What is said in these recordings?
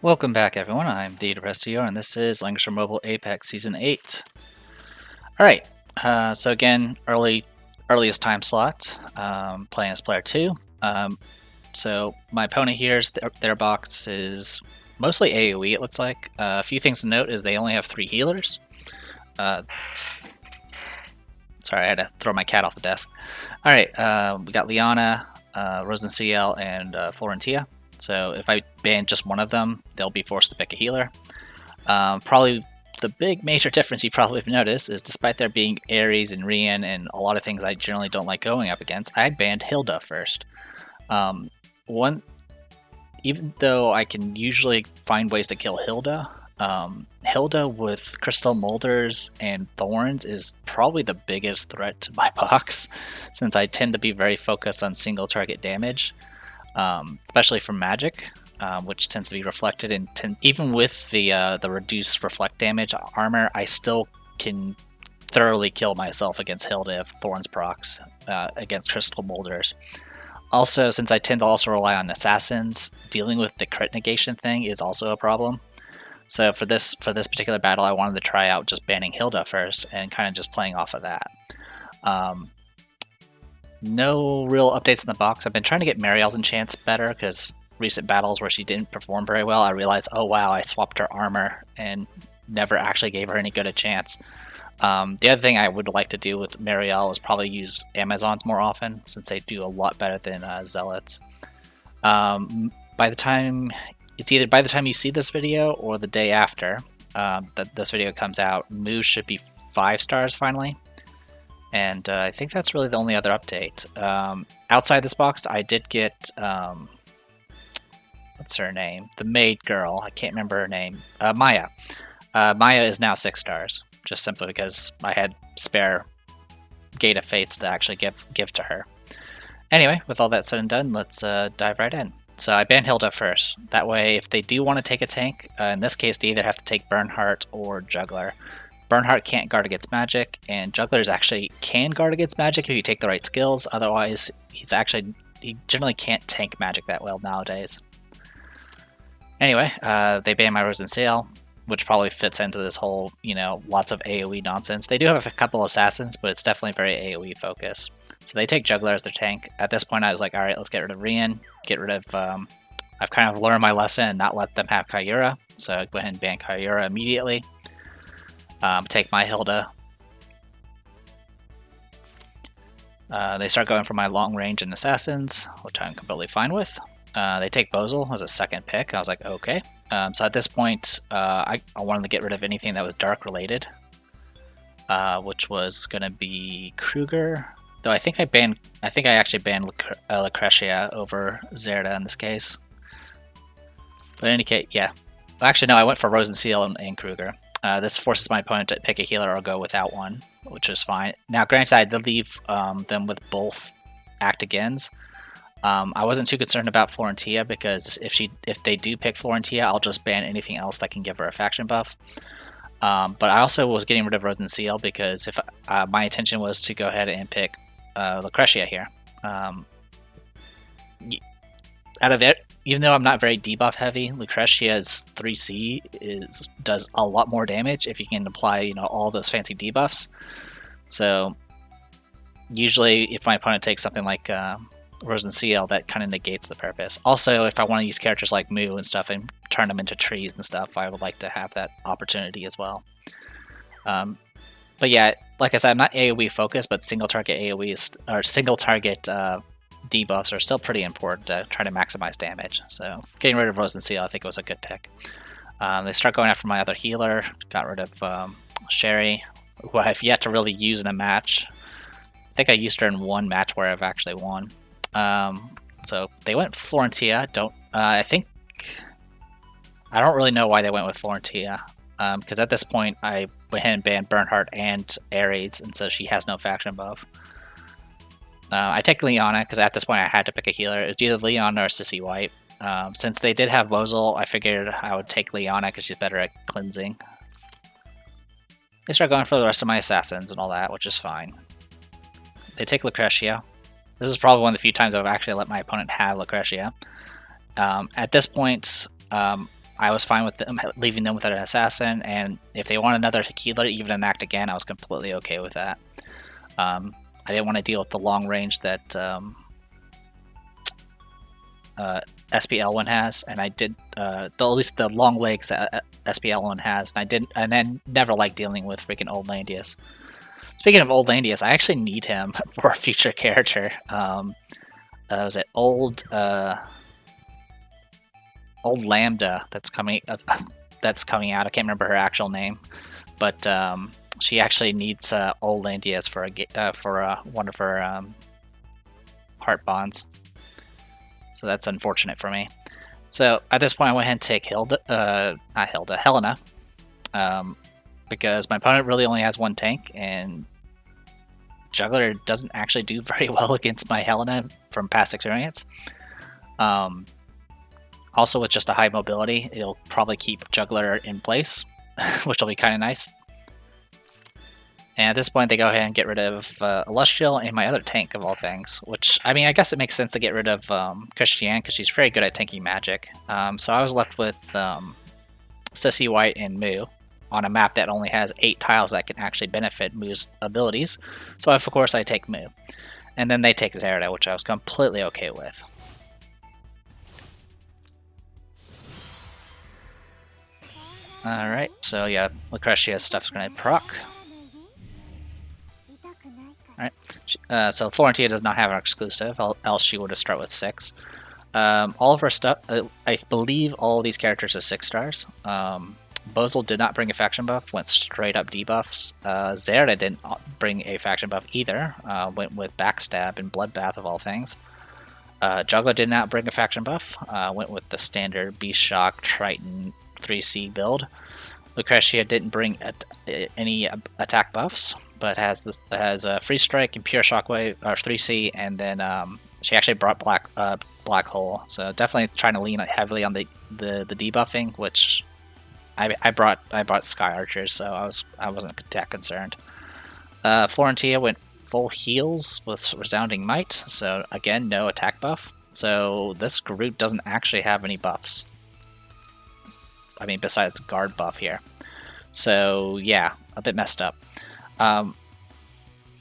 Welcome back, everyone. I'm the Depressed TR, and this is Langrisser Mobile Apex Season 8. Alright, so again, earliest time slot, playing as player 2. So my opponent here's their box is mostly AoE, it looks like. A few things to note is they only have 3 healers. Sorry, I had to throw my cat off the desk. Alright, we got Liana, Rosenciel, and Florentia. So if I ban just one of them, they'll be forced to pick a healer. Probably the big major difference you probably have noticed is despite there being Ares and Rian and a lot of things I generally don't like going up against, I banned Hilda first. Even though I can usually find ways to kill Hilda, Hilda with Crystal Molders and Thorns is probably the biggest threat to my box, since I tend to be very focused on single target damage, especially from magic, which tends to be reflected in. Even with the reduced reflect damage armor, I still can thoroughly kill myself against Hilda if Thorns procs against Crystal Molders. Also, since I tend to also rely on assassins, dealing with the crit negation thing is also a problem. So for this particular battle, I wanted to try out just banning Hilda first and kind of just playing off of that. No real updates in the box. I've been trying to get Mariel's enchants better because recent battles where she didn't perform very well, I realized, oh wow, I swapped her armor and never actually gave her any good a chance. The other thing I would like to do with Mariel is probably use Amazons more often, since they do a lot better than Zealots. By the time you see this video or the day after that this video comes out, Moo should be 5 stars finally. And I think that's really the only other update. Outside this box, I did get what's her name? The maid girl. I can't remember her name. Maya. Maya is now 6 stars, just simply because I had spare Gate of Fates to actually give to her. Anyway, with all that said and done, let's dive right in. So I ban Hilda first. That way, if they do want to take a tank, in this case, they either have to take Bernhardt or Juggler. Bernhardt can't guard against magic, and Jugglers actually can guard against magic if you take the right skills. Otherwise, he generally can't tank magic that well nowadays. Anyway, they ban my Rosenciel, which probably fits into this whole, lots of AoE nonsense. They do have a couple assassins, but it's definitely very AoE focused. So they take Juggler as their tank. At this point, I was like, all right, let's get rid of Rian, get rid of... I've kind of learned my lesson and not let them have Kyura, so I go ahead and ban Kyura immediately. Take my Hilda. They start going for my long range and assassins, which I'm completely fine with. They take Bozel as a second pick. I was like, okay. So at this point, I wanted to get rid of anything that was dark related, which was going to be Kruger. Though I think I actually banned Lucretia over Zerda in this case. But in any case, yeah. Actually, no, I went for Rosenciel and Kruger. This forces my opponent to pick a healer or go without one, which is fine. Now, granted, I did leave them with both Act Agains. I wasn't too concerned about Florentia because if they do pick Florentia, I'll just ban anything else that can give her a faction buff. But I also was getting rid of Rosenciel because if my intention was to go ahead and pick Lucretia here. Out of it, even though I'm not very debuff heavy, Lucretia's 3C does a lot more damage if you can apply all those fancy debuffs. So usually, if my opponent takes something like Rosenciel, that kind of negates the purpose. Also, if I want to use characters like Moo and stuff and turn them into trees and stuff, I would like to have that opportunity as well. But yeah, like I said, I'm not AoE focused, but single target AoE or single target debuffs are still pretty important to try to maximize damage. So getting rid of Rosenciel, I think was a good pick. They start going after my other healer. Got rid of Sherry, who I've yet to really use in a match. I think I used her in one match where I've actually won. So they went Florentia. I don't really know why they went with Florentia. Because at this point, I went ahead and banned Bernhardt and Ares, and so she has no faction buff. I take Liana, because at this point I had to pick a healer. It's either Liana or Sissy White. Since they did have Bozel, I figured I would take Liana because she's better at cleansing. They start going for the rest of my assassins and all that, which is fine. They take Lucretia. This is probably one of the few times I've actually let my opponent have Lucretia. At this point, I was fine with them leaving them with an assassin, and if they want another healer, even an act again, I was completely okay with that. I didn't want to deal with the long range that SPL1 has, and I did at least the long legs that SPL1 has, and then never liked dealing with freaking Old Landius. Speaking of Old Landius, I actually need him for a future character. Was it Old Lambda that's coming out? I can't remember her actual name, but she actually needs Old Landius for one of her heart bonds. So that's unfortunate for me. So at this point, I went ahead and take Helena, because my opponent really only has one tank, and Juggler doesn't actually do very well against my Helena from past experience. Also, with just a high mobility, it'll probably keep Juggler in place, which will be kind of nice. And at this point, they go ahead and get rid of Illustrial and my other tank of all things, which, I mean, I guess it makes sense to get rid of Christiane, because she's very good at tanking magic. So I was left with Sissy White and Moo on a map that only has 8 tiles that can actually benefit Moo's abilities. So of course I take Moo. And then they take Zerda, which I was completely okay with. Alright, so yeah, Lucretia's stuff's gonna proc. Alright, so Florentia does not have an exclusive, else she would have started with 6. All of her stuff, I believe all of these characters are 6 stars. Bozel did not bring a faction buff, went straight up debuffs. Zerda didn't bring a faction buff either, went with Backstab and Bloodbath of all things. Juggler did not bring a faction buff, went with the standard Beast Shock Triton 3C build. Lucretia didn't bring any attack buffs, but has Free Strike and Pure Shockwave, or 3C, and then she actually brought Black Hole. So definitely trying to lean heavily on the debuffing, which I brought Sky Archers, so I wasn't that concerned. Florentia went full heals with Resounding Might, so again, no attack buff. So this group doesn't actually have any buffs. I mean, besides the guard buff here. So yeah, a bit messed up.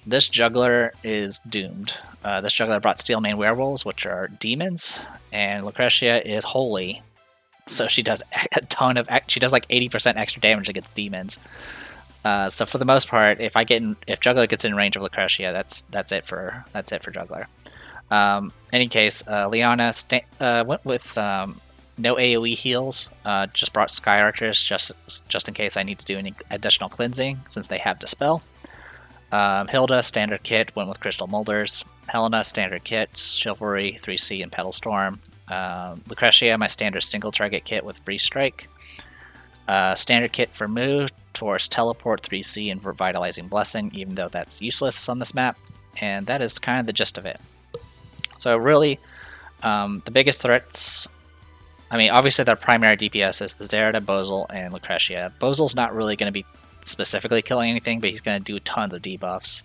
This Juggler is doomed. This Juggler brought Steelmane Werewolves, which are demons, and Lucretia is holy. So she does a ton of, she does like 80% extra damage against demons. So for the most part, if Juggler gets in range of Lucretia, that's it for Juggler. Any case, Liana went with no AoE heals. Just brought Sky Archers just in case I need to do any additional cleansing since they have Dispel. Hilda standard kit went with Crystal Molders. Helena standard kit, Chivalry 3C and Petal Storm. Lucretia, my standard single target kit with Free Strike. Standard kit for Moo, Force Teleport 3C and Revitalizing Blessing, even though that's useless on this map. And that is kind of the gist of it. So really, the biggest threats, I mean, obviously their primary DPS is the Zerda, Bozel, and Lucretia. Bozel's not really going to be specifically killing anything, but he's going to do tons of debuffs.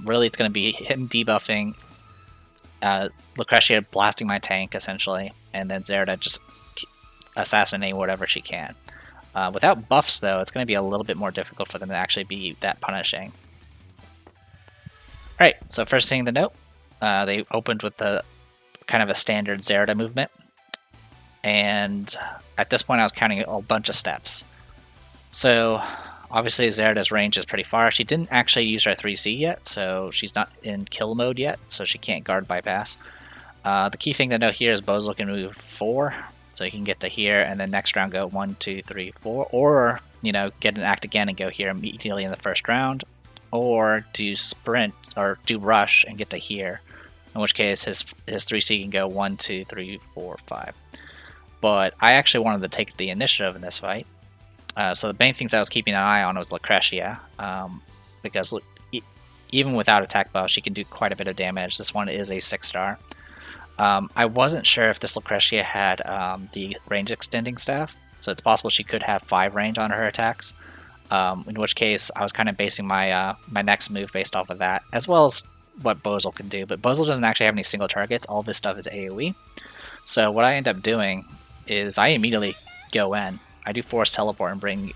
Really, it's going to be him debuffing, Lucretia blasting my tank, essentially, and then Zerda just assassinating whatever she can. Without buffs, though, it's going to be a little bit more difficult for them to actually be that punishing. Alright, so first thing to note, they opened with the kind of a standard Zerda movement, and at this point I was counting a bunch of steps. So obviously Zerda's range is pretty far. She didn't actually use her 3C yet, so she's not in kill mode yet, so she can't guard bypass. The key thing to note here is Bozel can move 4, so you can get to here, and then next round go 1, 2, 3, 4, or, you know, get an act again and go here immediately in the first round, or do sprint, or do rush and get to here, in which case his 3C can go 1, 2, 3, 4, 5. But I actually wanted to take the initiative in this fight. So the main things I was keeping an eye on was Lucretia, because even without attack buff, she can do quite a bit of damage. This one is a 6-star. I wasn't sure if this Lucretia had the range extending staff, so it's possible she could have 5 range on her attacks, in which case I was kind of basing my my next move based off of that, as well as what Bozel can do. But Bozel doesn't actually have any single targets. All this stuff is AoE. So what I end up doing is I immediately go in. I do force teleport and bring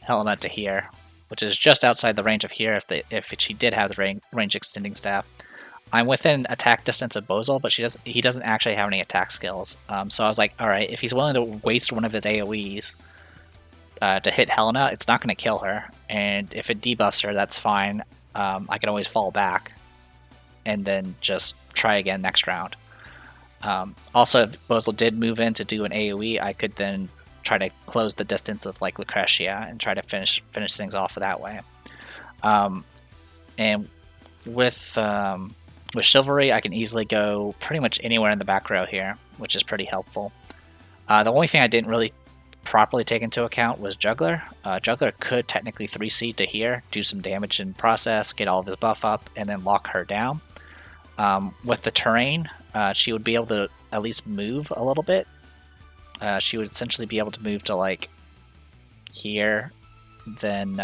Helena to here, which is just outside the range of here if she did have the range extending staff. I'm within attack distance of Bozel, but he doesn't actually have any attack skills. So I was like, alright, if he's willing to waste one of his AoEs to hit Helena, it's not going to kill her. And if it debuffs her, that's fine. I can always fall back and then just try again next round. Also, if Bozel did move in to do an AoE, I could then try to close the distance with like Lucretia and try to finish things off that way. And with Chivalry, I can easily go pretty much anywhere in the back row here, which is pretty helpful. The only thing I didn't really properly take into account was Juggler. Juggler could technically 3C to here, do some damage in process, get all of his buff up, and then lock her down. With the terrain, she would be able to at least move a little bit. She would essentially be able to move to like here, then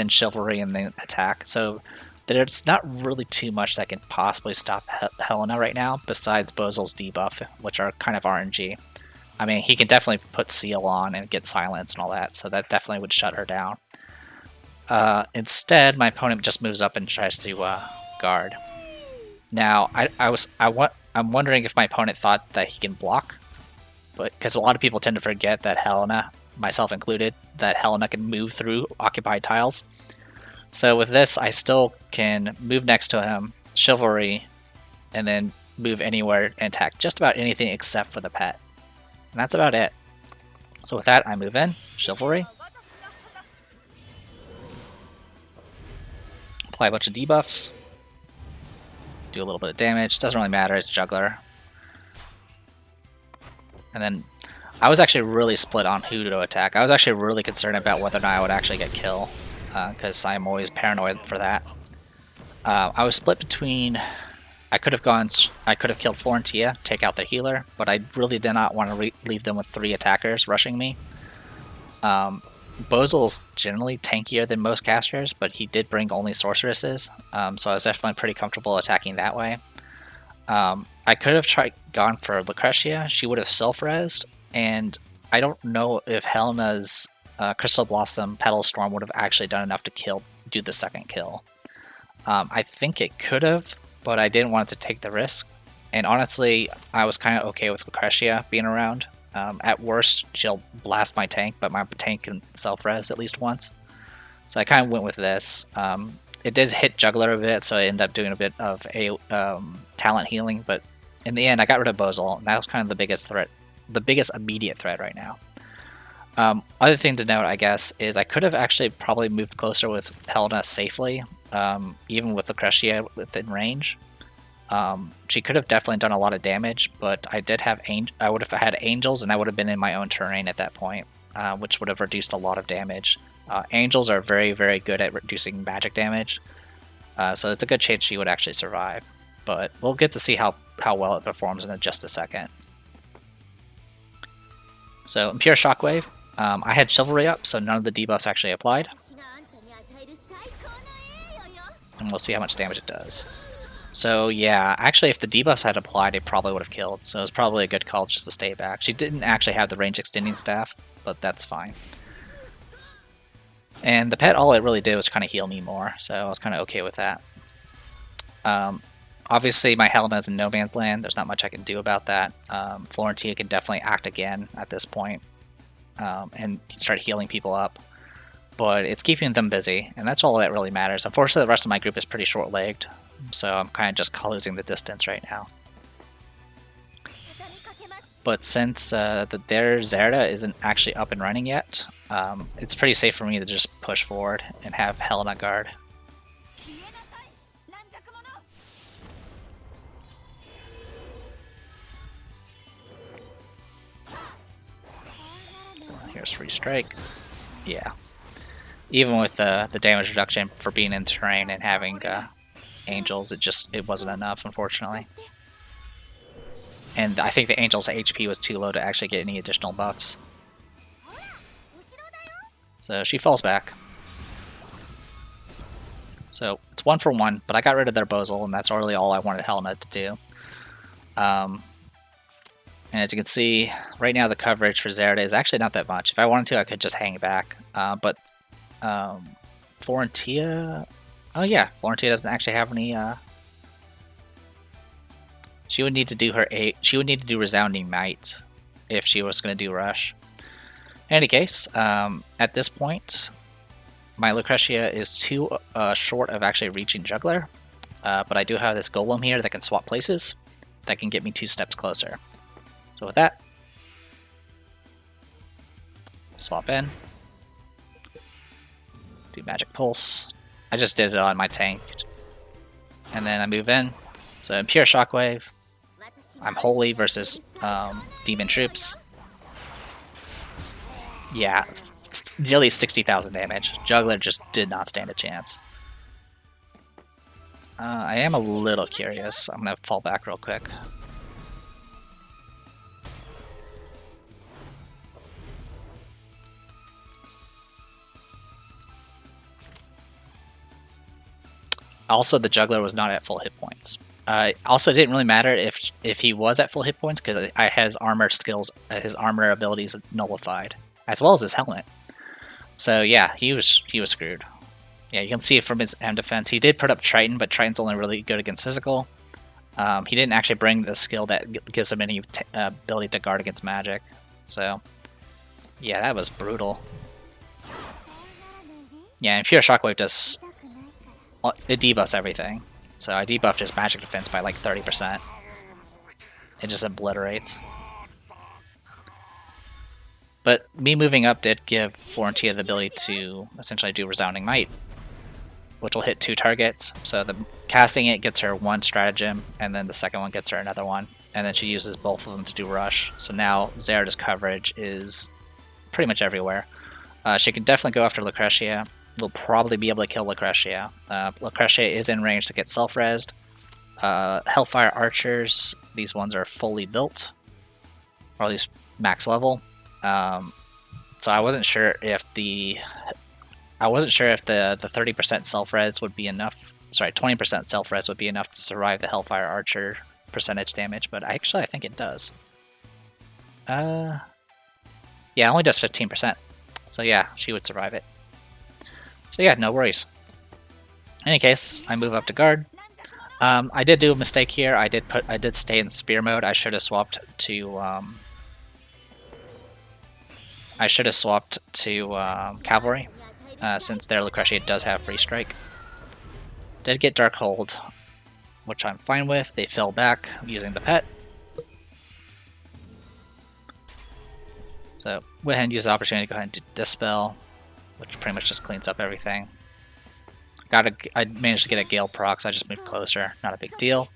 Chivalry, and then attack. So there's not really too much that can possibly stop Helena right now, besides Bozel's debuff, which are kind of RNG. I mean, he can definitely put Seal on and get silence and all that, so that definitely would shut her down. Instead, my opponent just moves up and tries to guard. Now, I'm wondering if my opponent thought that he can block, but because a lot of people tend to forget that Helena, myself included, that Helena can move through occupied tiles. So with this, I still can move next to him, Chivalry, and then move anywhere and attack just about anything except for the pet. And that's about it. So with that, I move in, Chivalry, apply a bunch of debuffs, do a little bit of damage, doesn't really matter, it's Juggler. And then I was actually really split on who to attack. I was actually really concerned about whether or not I would actually get kill, because I'm always paranoid for that. I was split between... I could have killed Florentia, take out the healer, but I really did not want to leave them with 3 attackers rushing me. Bozel's generally tankier than most casters, but he did bring only sorceresses, so I was definitely pretty comfortable attacking that way. I could have gone for Lucretia. She would have self-resed, and I don't know if Helena's Crystal Blossom Petal Storm would have actually done enough to do the second kill. I think it could have, but I didn't want to take the risk. And honestly, I was kind of okay with Lucretia being around. At worst, she'll blast my tank, but my tank can self-res at least once. So I kind of went with this. It did hit Juggler a bit, so I ended up doing a bit of talent healing, but in the end, I got rid of Bozel, and that was kind of the biggest threat, the biggest immediate threat right now. Other thing to note, I guess, is I could have actually probably moved closer with Helena safely, even with Lucretia within range. She could have definitely done a lot of damage, but I would have had Angels, and I would have been in my own terrain at that point, which would have reduced a lot of damage. Angels are very, very good at reducing magic damage, so it's a good chance she would actually survive. But we'll get to see how well it performs in just a second. So, in Pure Shockwave, I had Chivalry up, so none of the debuffs actually applied. And we'll see how much damage it does. So yeah, actually if the debuffs had applied, it probably would have killed, so it was probably a good call just to stay back. She didn't actually have the range extending staff, but that's fine. And the pet, all it really did was kind of heal me more, so I was kind of okay with that. Obviously my Helena's in no man's land, there's not much I can do about that. Florentia can definitely act again at this point, and start healing people up. But it's keeping them busy, and that's all that really matters. Unfortunately, the rest of my group is pretty short-legged, so I'm kind of just closing the distance right now. But since their Zerda isn't actually up and running yet, it's pretty safe for me to just push forward and have Helena guard. So here's free strike. Yeah. Even with the damage reduction for being in terrain and having Angels, it wasn't enough, unfortunately. And I think the Angel's HP was too low to actually get any additional buffs. So she falls back. So it's 1 for 1, but I got rid of their Bozel, and that's really all I wanted Helena to do. And as you can see, right now the coverage for Zerda is actually not that much. If I wanted to, I could just hang back. But Florentia... Oh yeah, Florentia doesn't actually have any... She would need to do she would need to do Resounding Might if she was going to do Rush. In any case, at this point, my Lucretia is too short of actually reaching Juggler. But I do have this Golem here that can swap places. That can get me 2 steps closer. So with that, swap in. Do Magic Pulse. I just did it on my tank. And then I move in. So in Pure Shockwave, I'm Holy versus Demon Troops. Yeah, nearly 60,000 damage. Juggler just did not stand a chance. I am a little curious. I'm going to fall back real quick. Also, the Juggler was not at full hit points. Also, it didn't really matter if he was at full hit points because I had his armor skills, his armor abilities nullified, as well as his helmet. So yeah, he was screwed. Yeah, you can see it from his M defense. He did put up Triton, but Triton's only really good against physical. He didn't actually bring the skill that gives him any ability to guard against magic. So yeah, that was brutal. Yeah, and Pure Shockwave does... It debuffs everything. So I debuffed his magic defense by like 30%. It just obliterates. But me moving up did give Florentia the ability to essentially do Resounding Might, which will hit 2 targets. So the casting it gets her 1 stratagem, and then the second one gets her another one. And then she uses both of them to do Rush. So now Zerda's coverage is pretty much everywhere. She can definitely go after Lucretia. We'll probably be able to kill Lucretia. Lucretia is in range to get self-resed. Hellfire Archers, these ones are fully built, or at least max level. So I wasn't sure if the 30% self-res would be enough. Sorry, 20% self-res would be enough to survive the Hellfire Archer percentage damage, but I think it does. Yeah, it only does 15%. So yeah, she would survive it. So yeah, no worries. In any case, I move up to guard. I did do a mistake here. I did stay in spear mode. I should have swapped to cavalry, since their Lucretia does have free strike. Did get Dark Hold, which I'm fine with. They fell back using the pet. So went ahead and use the opportunity to go ahead and do Dispel, which pretty much just cleans up everything. I managed to get a Gale proc, so I just moved closer. Not a big deal.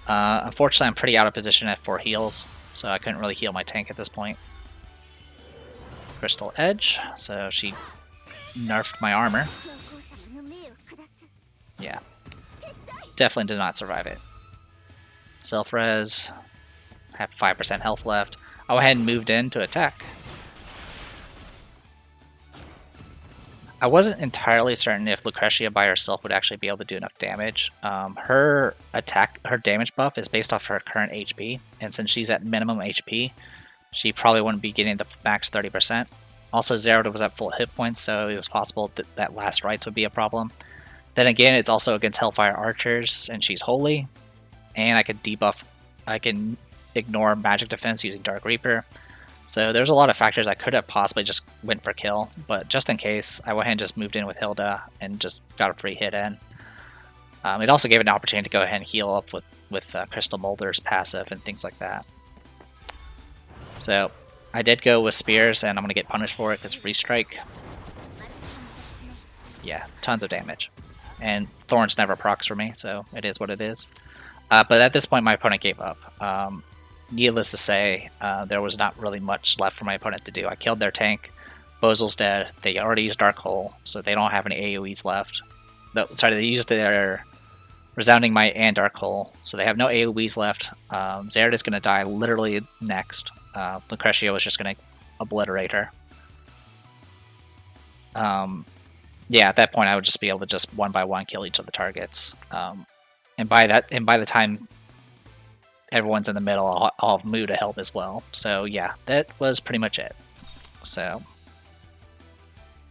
Unfortunately, I'm pretty out of position at 4 heals, so I couldn't really heal my tank at this point. Crystal Edge, so she nerfed my armor. Yeah. Definitely did not survive it. Self-res. Have 5% health left. I went ahead and moved in to attack. I wasn't entirely certain if Lucretia by herself would actually be able to do enough damage. Her damage buff is based off her current HP, and since she's at minimum HP, she probably wouldn't be getting the max 30%. Also, Zerda was at full hit points, so it was possible that last rites would be a problem. Then again, it's also against Hellfire Archers, and she's holy, and I can ignore magic defense using Dark Reaper. So there's a lot of factors I could have possibly just went for kill, but just in case, I went ahead and just moved in with Hilda and just got a free hit in. It also gave an opportunity to go ahead and heal up with Crystal Molders passive and things like that. So I did go with Spears, and I'm going to get punished for it because free strike. Yeah, tons of damage. And Thorns never procs for me, so it is what it is. But at this point, my opponent gave up. Needless to say, there was not really much left for my opponent to do. I killed their tank. Bozel's dead. They already used Dark Hole, so they don't have any AoEs left. They used their Resounding Might and Dark Hole, so they have no AoEs left. Zerda's going to die literally next. Lucretia was just going to obliterate her. Yeah, at that point I would just be able to just one by one kill each of the targets. And by the time everyone's in the middle, I'll have Moo to help as well. So yeah, that was pretty much it. So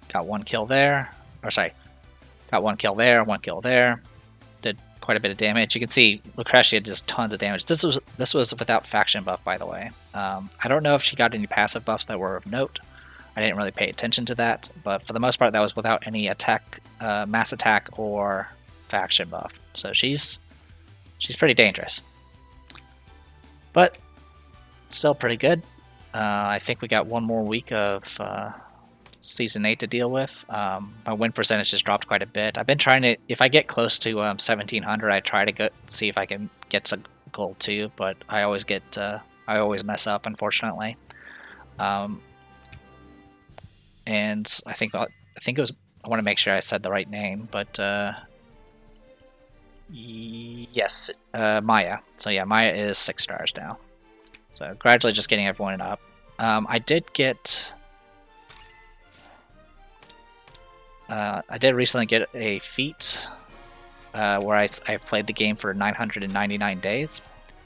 got 1 kill there, or sorry, got 1 kill there, 1 kill there. Did quite a bit of damage. You can see Lucretia does tons of damage. This was without faction buff, by the way. I don't know if she got any passive buffs that were of note. I didn't really pay attention to that, but for the most part, that was without any attack, mass attack, or faction buff. So she's pretty dangerous, but still pretty good. I think we got 1 more week of Season 8 to deal with. My win percentage just dropped quite a bit. I've been trying to, if I get close to 1700, I try to see if I can get to gold 2, but I always I always mess up, unfortunately. And I think it was, I want to make sure I said the right name, but yes, Maya. So yeah, Maya is 6 stars now. So gradually just getting everyone up. I did get... I did recently get a feat where I've played the game for 999 days,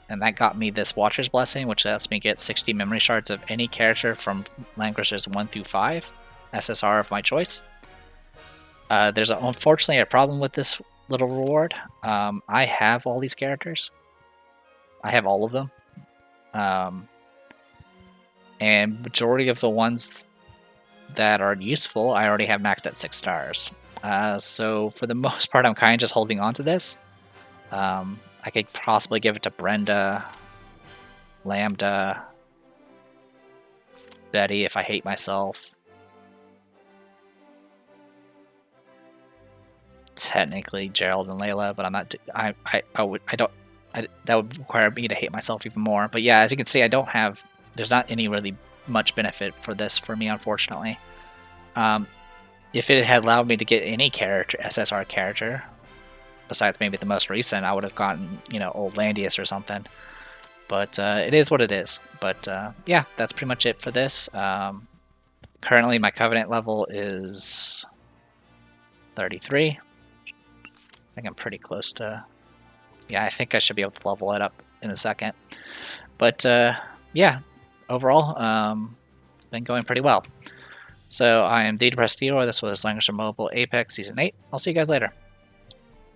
and that got me this Watcher's Blessing, which lets me get 60 memory shards of any character from Langrissers 1 through 5, SSR of my choice. There's unfortunately a problem with this little reward. I have all these characters. I have all of them. And majority of the ones that are useful, I already have maxed at 6 stars. So for the most part, I'm kind of just holding on to this. I could possibly give it to Brenda, Lambda, Betty if I hate myself. Technically Gerald and Layla, but I'm not. That would require me to hate myself even more. But yeah, as you can see, I don't have. There's not any really much benefit for this for me, unfortunately. If it had allowed me to get any character, SSR character, besides maybe the most recent, I would have gotten, you know, old Landius or something. But it is what it is. But yeah, that's pretty much it for this. Currently, my Covenant level is 33. I think I'm pretty close to... Yeah, I think I should be able to level it up in a second. But yeah, overall, been going pretty well. So I am The Depressed Hero. This was Langrisser Mobile Apex Season 8. I'll see you guys later.